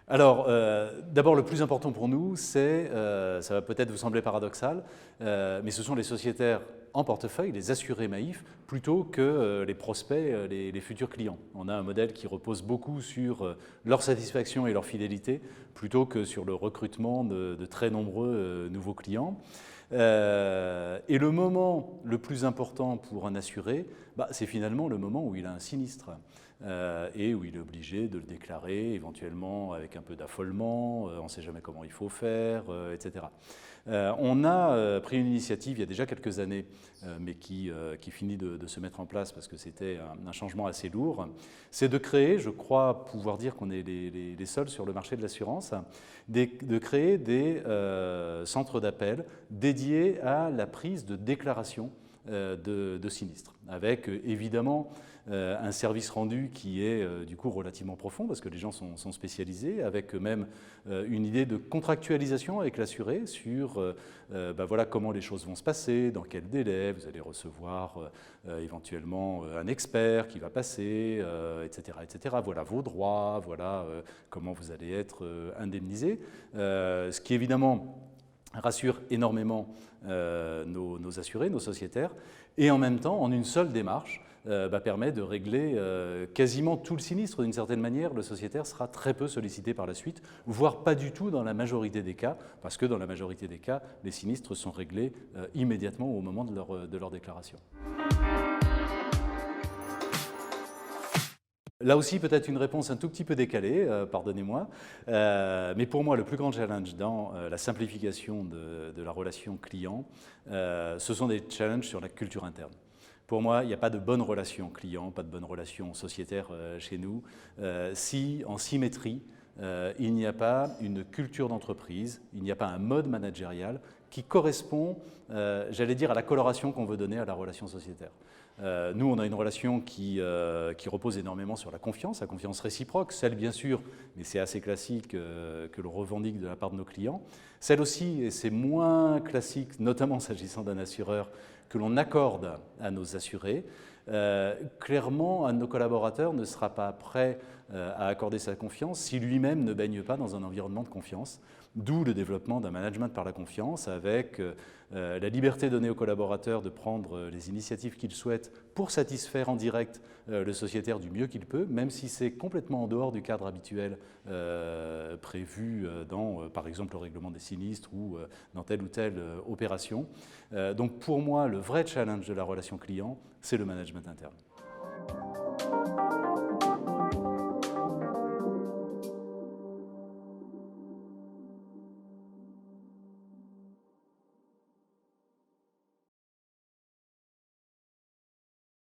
Alors, d'abord, le plus important pour nous, c'est, ça va peut-être vous sembler paradoxal, mais ce sont les sociétaires en portefeuille, les assurés Maïf, plutôt que les prospects, les futurs clients. On a un modèle qui repose beaucoup sur leur satisfaction et leur fidélité, plutôt que sur le recrutement de très nombreux nouveaux clients. Et le moment le plus important pour un assuré, c'est finalement le moment où il a un sinistre et où il est obligé de le déclarer, éventuellement avec un peu d'affolement, on ne sait jamais comment il faut faire, etc. On a pris une initiative il y a déjà quelques années, mais qui finit de se mettre en place parce que c'était un changement assez lourd, c'est de créer, je crois pouvoir dire qu'on est les seuls sur le marché de l'assurance, de créer des centres d'appel dédiés à la prise de déclaration de sinistres, avec évidemment un service rendu qui est du coup relativement profond parce que les gens sont spécialisés, avec même une idée de contractualisation avec l'assuré sur voilà comment les choses vont se passer, dans quel délai, vous allez recevoir éventuellement un expert qui va passer, etc., etc. Voilà vos droits, voilà comment vous allez être indemnisé, ce qui évidemment rassure énormément nos assurés, nos sociétaires, et en même temps, en une seule démarche, permet de régler quasiment tout le sinistre. D'une certaine manière, le sociétaire sera très peu sollicité par la suite, voire pas du tout dans la majorité des cas, parce que dans la majorité des cas, les sinistres sont réglés immédiatement au moment de leur déclaration. Là aussi, peut-être une réponse un tout petit peu décalée, pardonnez-moi, mais pour moi, le plus grand challenge dans la simplification de la relation client, ce sont des challenges sur la culture interne. Pour moi, il n'y a pas de bonne relation client, pas de bonne relation sociétaire chez nous, si en symétrie, il n'y a pas une culture d'entreprise, il n'y a pas un mode managérial qui correspond, j'allais dire, à la coloration qu'on veut donner à la relation sociétaire. Nous, on a une relation qui repose énormément sur la confiance réciproque, celle bien sûr, mais c'est assez classique, que l'on revendique de la part de nos clients. Celle aussi, et c'est moins classique, notamment s'agissant d'un assureur, que l'on accorde à nos assurés. Clairement, un de nos collaborateurs ne sera pas prêt à accorder sa confiance si lui-même ne baigne pas dans un environnement de confiance. D'où le développement d'un management par la confiance avec la liberté donnée aux collaborateurs de prendre les initiatives qu'ils souhaitent pour satisfaire en direct le sociétaire du mieux qu'il peut, même si c'est complètement en dehors du cadre habituel prévu dans, par exemple, le règlement des sinistres ou dans telle ou telle opération. Donc pour moi, le vrai challenge de la relation client, c'est le management interne.